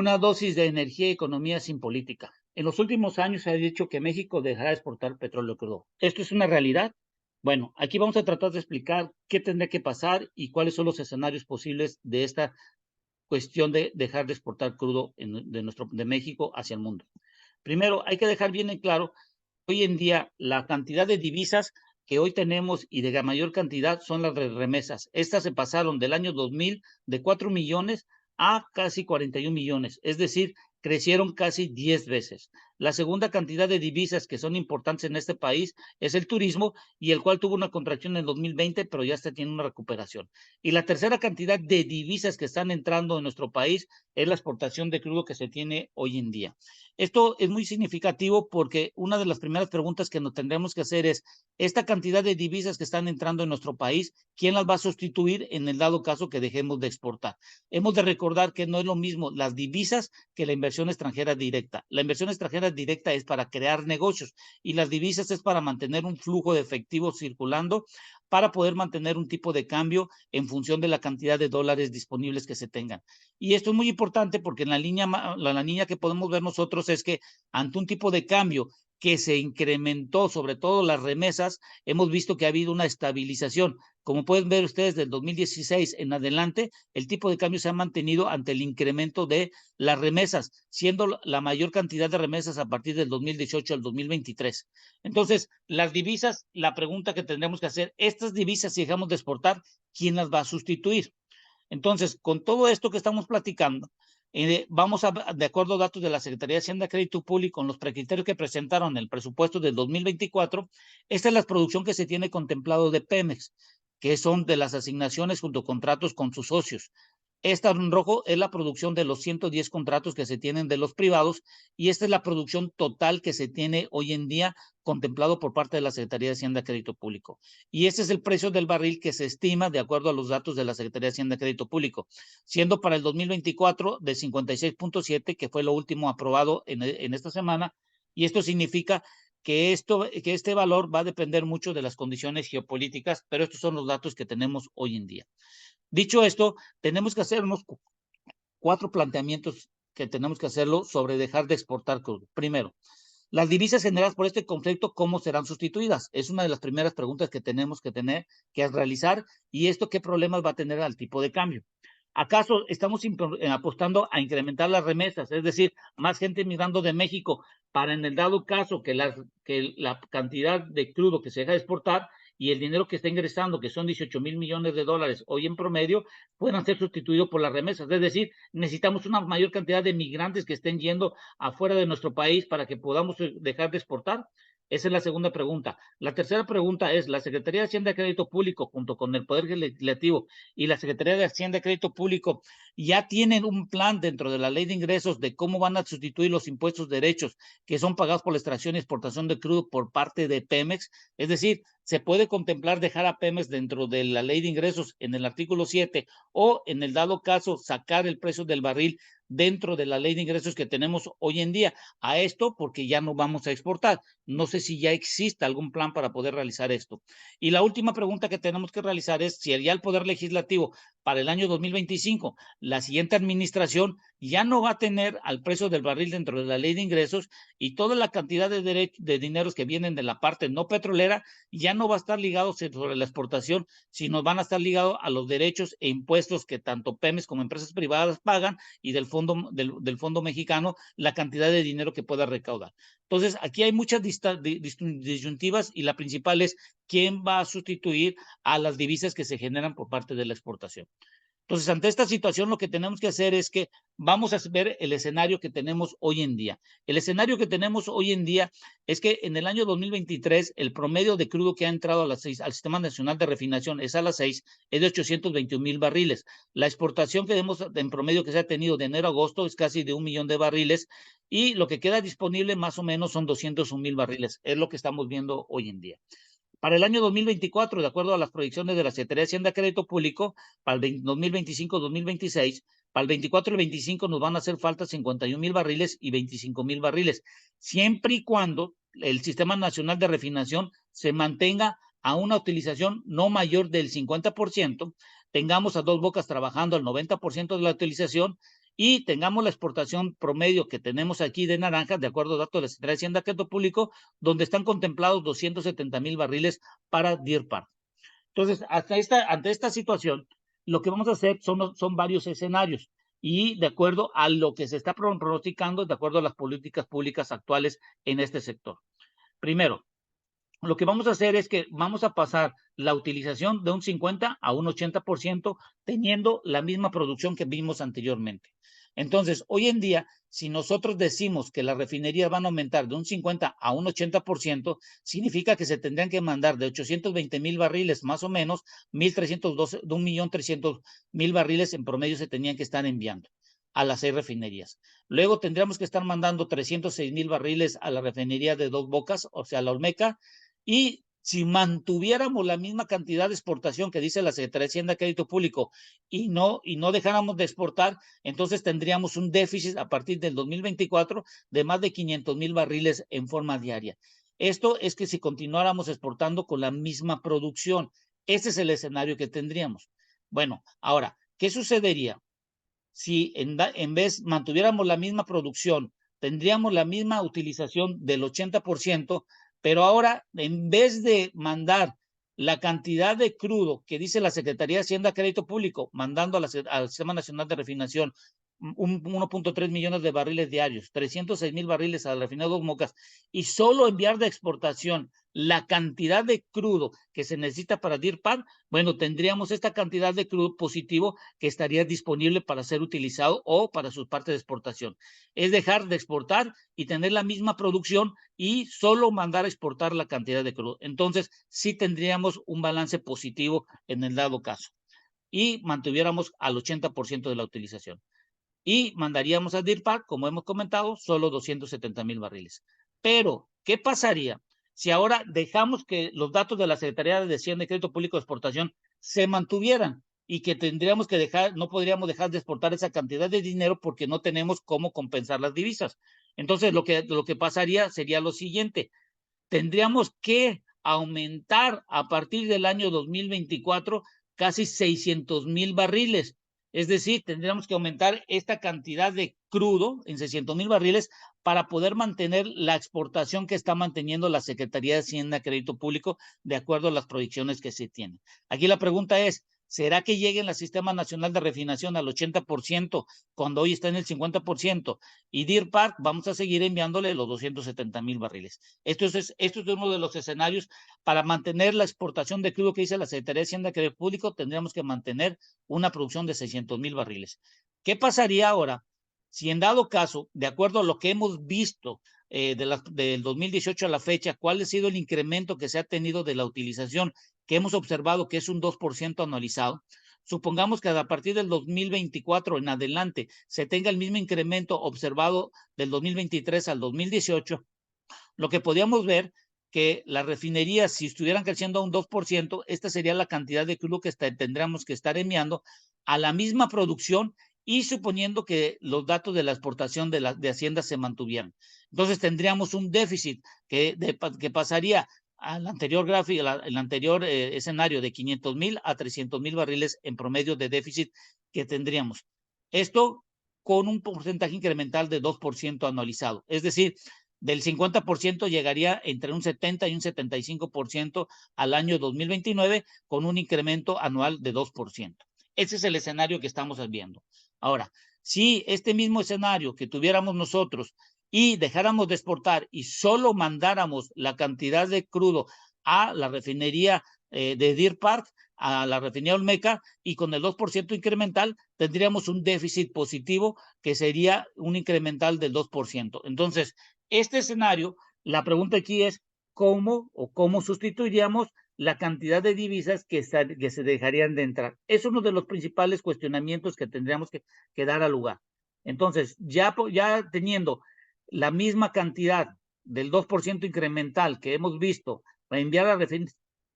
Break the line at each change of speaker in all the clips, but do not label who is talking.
Una dosis de energía y economía sin política. En los últimos años se ha dicho que México dejará de exportar petróleo crudo. ¿Esto es una realidad? Bueno, aquí vamos a tratar de explicar qué tendría que pasar y cuáles son los escenarios posibles de esta cuestión de dejar de exportar crudo de México hacia el mundo. Primero, hay que dejar bien en claro, hoy en día la cantidad de divisas que hoy tenemos y de la mayor cantidad son las remesas. Estas se pasaron del año 2000 de 4 millones a casi 41 millones, es decir, crecieron casi 10 veces. La segunda cantidad de divisas que son importantes en este país es el turismo, y el cual tuvo una contracción en el 2020, pero ya está teniendo una recuperación. Y la tercera cantidad de divisas que están entrando en nuestro país es la exportación de crudo que se tiene hoy en día. Esto es muy significativo porque una de las primeras preguntas que nos tendremos que hacer es, esta cantidad de divisas que están entrando en nuestro país, ¿quién las va a sustituir en el dado caso que dejemos de exportar? Hemos de recordar que no es lo mismo las divisas que la inversión extranjera directa. La inversión extranjera directa es para crear negocios y las divisas es para mantener un flujo de efectivo circulando, para poder mantener un tipo de cambio en función de la cantidad de dólares disponibles que se tengan. Y esto es muy importante porque en la línea que podemos ver nosotros es que ante un tipo de cambio que se incrementó, sobre todo las remesas, hemos visto que ha habido una estabilización. Como pueden ver ustedes, del 2016 en adelante, el tipo de cambio se ha mantenido ante el incremento de las remesas, siendo la mayor cantidad de remesas a partir del 2018 al 2023. Entonces, las divisas, la pregunta que tendremos que hacer, estas divisas, si dejamos de exportar, ¿quién las va a sustituir? Entonces, con todo esto que estamos platicando, vamos a, de acuerdo a datos de la Secretaría de Hacienda y Crédito Público, con los precriterios que presentaron en el presupuesto del 2024, esta es la producción que se tiene contemplado de Pemex, que son de las asignaciones junto a contratos con sus socios. Esta en rojo es la producción de los 110 contratos que se tienen de los privados, y esta es la producción total que se tiene hoy en día contemplado por parte de la Secretaría de Hacienda y Crédito Público. Y este es el precio del barril que se estima de acuerdo a los datos de la Secretaría de Hacienda y Crédito Público, siendo para el 2024 de 56.7, que fue lo último aprobado en esta semana, y esto significa que este valor va a depender mucho de las condiciones geopolíticas, pero estos son los datos que tenemos hoy en día. Dicho esto, tenemos que hacer unos 4 planteamientos que tenemos que hacerlo sobre dejar de exportar crudo. Primero, las divisas generadas por este conflicto, ¿cómo serán sustituidas? Es una de las primeras preguntas que tenemos que tener que realizar. ¿Y esto qué problemas va a tener al tipo de cambio? ¿Acaso estamos apostando a incrementar las remesas? Es decir, más gente migrando de México para, en el dado caso que la cantidad de crudo que se deja de exportar y el dinero que está ingresando, que son 18,000 millones de dólares hoy en promedio, puedan ser sustituidos por las remesas. Es decir, necesitamos una mayor cantidad de migrantes que estén yendo afuera de nuestro país para que podamos dejar de exportar. Esa es la segunda pregunta. La tercera pregunta es, la Secretaría de Hacienda y Crédito Público, junto con el Poder Legislativo y la Secretaría de Hacienda y Crédito Público, ya tienen un plan dentro de la ley de ingresos de cómo van a sustituir los impuestos derechos que son pagados por la extracción y exportación de crudo por parte de Pemex. Es decir, se puede contemplar dejar a Pemex dentro de la ley de ingresos en el artículo 7, o en el dado caso sacar el precio del barril dentro de la ley de ingresos que tenemos hoy en día. A esto porque ya no vamos a exportar. No sé si ya existe algún plan para poder realizar esto. Y la última pregunta que tenemos que realizar es si ya el Poder Legislativo para el año 2025, la siguiente administración ya no va a tener al precio del barril dentro de la ley de ingresos, y toda la cantidad de dineros que vienen de la parte no petrolera ya no va a estar ligado sobre la exportación, sino van a estar ligados a los derechos e impuestos que tanto Pemex como empresas privadas pagan, y del fondo mexicano la cantidad de dinero que pueda recaudar. Entonces, aquí hay muchas disyuntivas, y la principal es quién va a sustituir a las divisas que se generan por parte de la exportación. Entonces, ante esta situación, lo que tenemos que hacer es que vamos a ver el escenario que tenemos hoy en día. El escenario que tenemos hoy en día es que en el año 2023, el promedio de crudo que ha entrado al Sistema Nacional de Refinación es a las 6, es de 821,000 barriles. La exportación que vemos en promedio que se ha tenido de enero a agosto es casi de 1 millón de barriles, y lo que queda disponible más o menos son 201,000 barriles. Es lo que estamos viendo hoy en día. Para el año 2024, de acuerdo a las proyecciones de la Secretaría de Hacienda y Crédito Público, para el 2025-2026, para el 24 y el 25 nos van a hacer falta 51,000 barriles y 25,000 barriles, siempre y cuando el Sistema Nacional de Refinación se mantenga a una utilización no mayor del 50%, tengamos a dos bocas trabajando al 90% de la utilización, y tengamos la exportación promedio que tenemos aquí de naranjas, de acuerdo a datos de la Secretaría de Hacienda y Crédito Público, donde están contemplados 270,000 barriles para Deer Park. Entonces, ante esta situación, lo que vamos a hacer son varios escenarios y de acuerdo a lo que se está pronosticando, de acuerdo a las políticas públicas actuales en este sector. Primero, lo que vamos a hacer es que vamos a pasar la utilización de un 50 a un 80% teniendo la misma producción que vimos anteriormente. Entonces, hoy en día, si nosotros decimos que las refinerías van a aumentar de un 50 a un 80%, significa que se tendrían que mandar de 820,000 barriles más o menos, 1,312, de 1,300,000 barriles en promedio se tenían que estar enviando a las 6 refinerías. Luego tendríamos que estar mandando 306,000 barriles a la refinería de Dos Bocas, o sea, la Olmeca, y si mantuviéramos la misma cantidad de exportación que dice la Secretaría de Hacienda y Crédito Público y no dejáramos de exportar, entonces tendríamos un déficit a partir del 2024 de más de 500,000 barriles en forma diaria. Esto es que si continuáramos exportando con la misma producción, ese es el escenario que tendríamos. Bueno, ahora, ¿qué sucedería? Si en vez mantuviéramos la misma producción, tendríamos la misma utilización del 80%, pero ahora en vez de mandar la cantidad de crudo que dice la Secretaría de Hacienda y Crédito Público, mandando al Sistema Nacional de Refinación 1.3 millones de barriles diarios, 306,000 barriles al refinado Dos Mocas, y solo enviar de exportación la cantidad de crudo que se necesita para Deer Park, bueno, tendríamos esta cantidad de crudo positivo que estaría disponible para ser utilizado o para sus partes de exportación. Es dejar de exportar y tener la misma producción y solo mandar a exportar la cantidad de crudo. Entonces, sí tendríamos un balance positivo en el dado caso y mantuviéramos al 80% de la utilización. Y mandaríamos a Deer Park, como hemos comentado, solo 270,000 barriles. Pero, ¿qué pasaría si ahora dejamos que los datos de la Secretaría de Hacienda y Crédito Público de Exportación se mantuvieran y que tendríamos que dejar, no podríamos dejar de exportar esa cantidad de dinero porque no tenemos cómo compensar las divisas? Entonces, lo que pasaría sería lo siguiente: tendríamos que aumentar a partir del año 2024 casi 600,000 barriles. Es decir, tendríamos que aumentar esta cantidad de crudo en 600,000 barriles para poder mantener la exportación que está manteniendo la Secretaría de Hacienda y Crédito Público de acuerdo a las proyecciones que se tienen. Aquí la pregunta es, ¿será que llegue el Sistema Nacional de Refinación al 80% cuando hoy está en el 50%? Y Deer Park vamos a seguir enviándole los 270,000 barriles. Esto es uno de los escenarios para mantener la exportación de crudo que dice la Secretaría de Hacienda y Crédito Público. Tendríamos que mantener una producción de 600,000 barriles. ¿Qué pasaría ahora si en dado caso, de acuerdo a lo que hemos visto del 2018 a la fecha, cuál ha sido el incremento que se ha tenido de la utilización, que hemos observado que es un 2% anualizado? Supongamos que a partir del 2024 en adelante se tenga el mismo incremento observado del 2023 al 2018, lo que podríamos ver que las refinerías, si estuvieran creciendo a un 2%, esta sería la cantidad de crudo que tendríamos que estar enviando a la misma producción y suponiendo que los datos de la exportación de Hacienda se mantuvieran. Entonces tendríamos un déficit que pasaría al anterior gráfico, el anterior escenario de 500,000 a 300,000 barriles en promedio de déficit que tendríamos. Esto con un porcentaje incremental de 2% anualizado. Es decir, del 50% llegaría entre un 70 y un 75% al año 2029 con un incremento anual de 2%. Ese es el escenario que estamos viendo. Ahora, si este mismo escenario que tuviéramos nosotros y dejáramos de exportar y solo mandáramos la cantidad de crudo a la refinería de Deer Park, a la refinería Olmeca, y con el 2% incremental tendríamos un déficit positivo que sería un incremental del 2%. Entonces, este escenario, la pregunta aquí es cómo sustituiríamos la cantidad de divisas que se dejarían de entrar. Es uno de los principales cuestionamientos que tendríamos que dar a lugar. Entonces, ya teniendo la misma cantidad del 2% incremental que hemos visto para enviar a la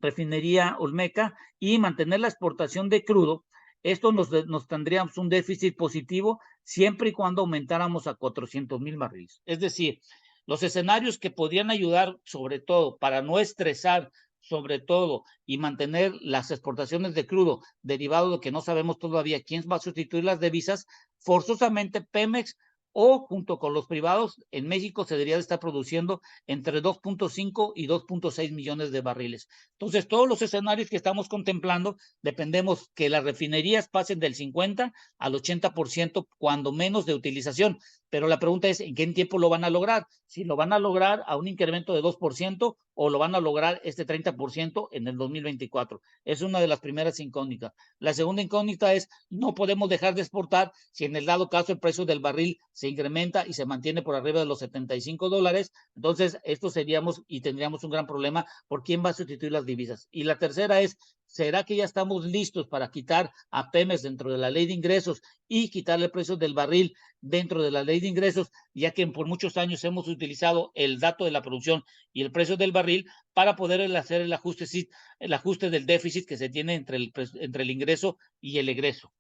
refinería Olmeca y mantener la exportación de crudo, esto nos tendríamos un déficit positivo siempre y cuando aumentáramos a 400,000 barriles. Es decir, los escenarios que podrían ayudar, sobre todo para no estresar sobre todo, y mantener las exportaciones de crudo derivado de que no sabemos todavía quién va a sustituir las divisas, forzosamente Pemex o junto con los privados en México se debería de estar produciendo entre 2.5 y 2.6 millones de barriles. Entonces, todos los escenarios que estamos contemplando, dependemos que las refinerías pasen del 50 al 80% cuando menos de utilización. Pero la pregunta es, ¿en qué tiempo lo van a lograr? Si lo van a lograr a un incremento de 2% o lo van a lograr este 30% en el 2024. Es una de las primeras incógnitas. La segunda incógnita es, no podemos dejar de exportar si en el dado caso el precio del barril se incrementa y se mantiene por arriba de los $75. Entonces, esto seríamos y tendríamos un gran problema por quién va a sustituir las divisas. Y la tercera es, ¿será que ya estamos listos para quitar a Pemex dentro de la ley de ingresos y quitarle el precio del barril dentro de la ley de ingresos, ya que por muchos años hemos utilizado el dato de la producción y el precio del barril para poder hacer el ajuste del déficit que se tiene entre el ingreso y el egreso?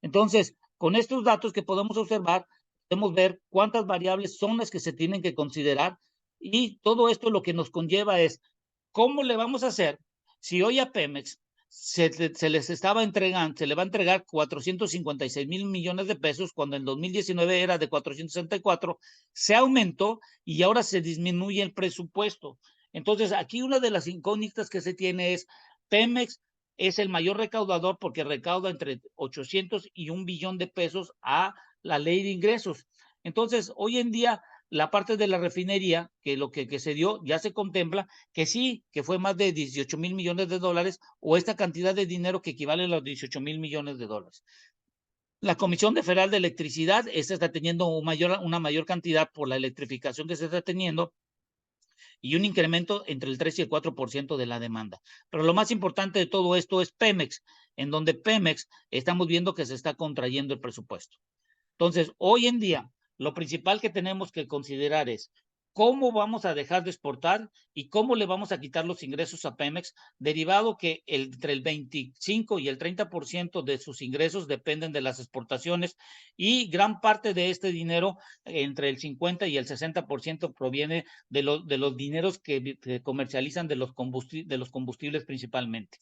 Entonces, con estos datos que podemos observar, podemos ver cuántas variables son las que se tienen que considerar y todo esto lo que nos conlleva es cómo le vamos a hacer si hoy a Pemex se les estaba entregando, se le va a entregar 456,000 millones de pesos, cuando en 2019 era de 464, se aumentó y ahora se disminuye el presupuesto. Entonces, aquí una de las incógnitas que se tiene es, Pemex es el mayor recaudador porque recauda entre 800 y 1 billón de pesos a la ley de ingresos. Entonces, hoy en día, la parte de la refinería, que lo que se dio, ya se contempla que sí, que fue más de 18,000 millones de dólares o esta cantidad de dinero que equivale a los 18,000 millones de dólares. La Comisión Federal de Electricidad, esta está teniendo una mayor cantidad por la electrificación que se está teniendo y un incremento entre el 3 y el 4% de la demanda. Pero lo más importante de todo esto es Pemex, en donde Pemex estamos viendo que se está contrayendo el presupuesto. Entonces, hoy en día, lo principal que tenemos que considerar es cómo vamos a dejar de exportar y cómo le vamos a quitar los ingresos a Pemex, derivado que entre el 25 y el 30% de sus ingresos dependen de las exportaciones y gran parte de este dinero, entre el 50 y el 60%, proviene de los dineros que comercializan de los combustibles principalmente.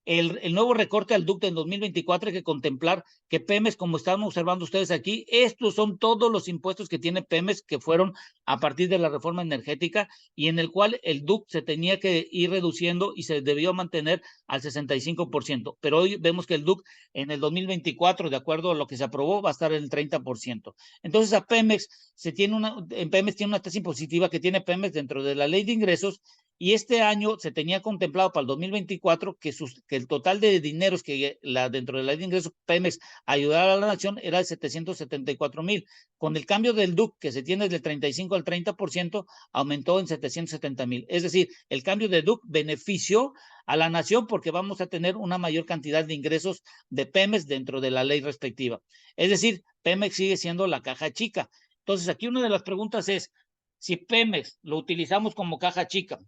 El nuevo recorte al ducto en 2024 hay que contemplar que Pemex, como están observando ustedes aquí, estos son todos los impuestos que tiene Pemex que fueron a partir de la reforma energética y en el cual el ducto se tenía que ir reduciendo y se debió mantener al 65%. Pero hoy vemos que el ducto en el 2024, de acuerdo a lo que se aprobó, va a estar en el 30%. Entonces a Pemex en Pemex tiene una tasa impositiva que tiene Pemex dentro de la ley de ingresos y este año se tenía contemplado para el 2024 que el total de dineros que dentro de la ley de ingresos Pemex ayudara a la nación era de 774,000. Con el cambio del DUC que se tiene del 35 al 30%, aumentó en 770,000. Es decir, el cambio de DUC benefició a la nación porque vamos a tener una mayor cantidad de ingresos de Pemex dentro de la ley respectiva. Es decir, Pemex sigue siendo la caja chica. Entonces, aquí una de las preguntas es, si Pemex lo utilizamos como caja chica,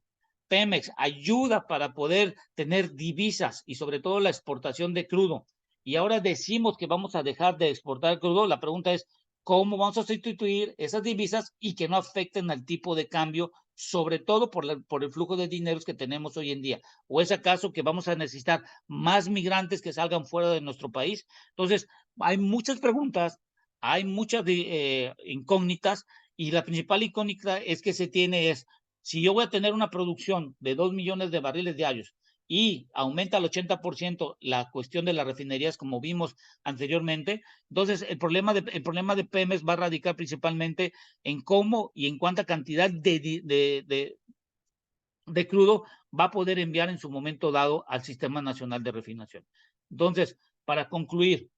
Pemex ayuda para poder tener divisas y sobre todo la exportación de crudo. Y ahora decimos que vamos a dejar de exportar crudo. La pregunta es, ¿cómo vamos a sustituir esas divisas y que no afecten al tipo de cambio, sobre todo por el flujo de dineros que tenemos hoy en día? ¿O es acaso que vamos a necesitar más migrantes que salgan fuera de nuestro país? Entonces, hay muchas preguntas, hay muchas incógnitas y la principal incógnita es que se tiene es, si yo voy a tener una producción de 2 millones de barriles diarios y aumenta al 80% la cuestión de las refinerías, como vimos anteriormente, entonces el problema de Pemex va a radicar principalmente en cómo y en cuánta cantidad de crudo va a poder enviar en su momento dado al Sistema Nacional de Refinación. Entonces, para concluir,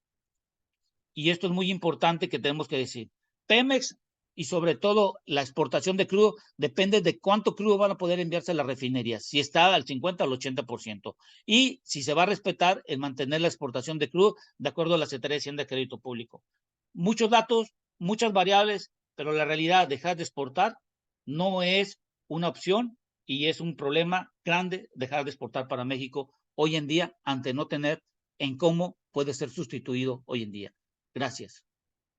y esto es muy importante que tenemos que decir, Pemex y sobre todo la exportación de crudo depende de cuánto crudo van a poder enviarse a las refinerías, si está al 50 o al 80%, y si se va a respetar el mantener la exportación de crudo de acuerdo a la Secretaría de Hacienda de Crédito Público. Muchos datos, muchas variables, pero la realidad, dejar de exportar no es una opción y es un problema grande dejar de exportar para México hoy en día ante no tener en cómo puede ser sustituido hoy en día. Gracias.